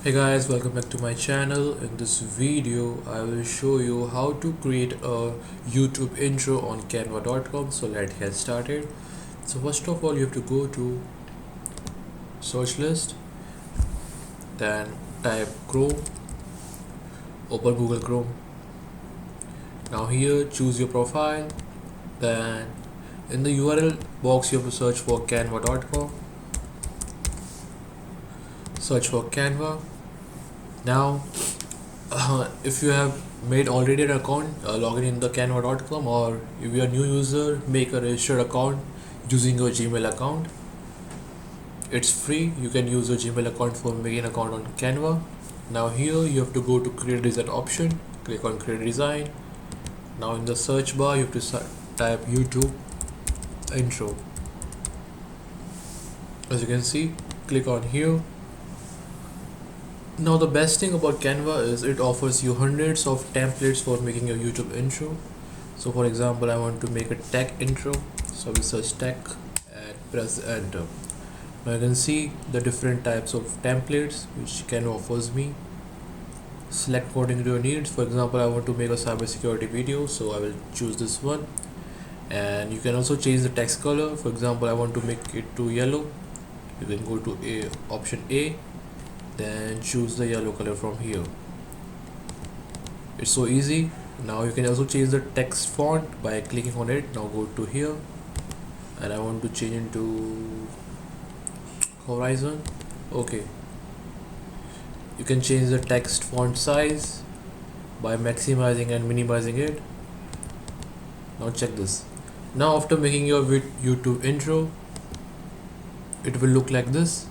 Hey guys, welcome back to my channel. In this video I will show you how to create a YouTube intro on canva.com. So let's get started. So first of all you have to go to search list, then type Chrome, open Google Chrome. Now here choose your profile, then in the URL box you have to search for canva.com, search for Canva. Now if you have made already an account, log in the canva.com, or if you are a new user, make a registered account using your Gmail account. It's free. You can use your Gmail account for making an account on Canva. Now here you have to go to create design option, click on create design. Now in the search bar you have to type YouTube intro. As you can see, click on here. Now the best thing about Canva is it offers you hundreds of templates for making your YouTube intro. So for example, I want to make a tech intro, so I will search tech and press enter. Now you can see the different types of templates which Canva offers me. Select according to your needs. For example, I want to make a cybersecurity video, so I will choose this one. And you can also change the text color. For example, I want to make it to yellow. You can go to option A, then choose the yellow color from here. It's so easy. Now you can also change the text font by clicking on it. Now go to here, and I want to change it to horizon. Okay, you can change the text font size by maximizing and minimizing it. Now check this. Now after making your YouTube intro, it will look like this.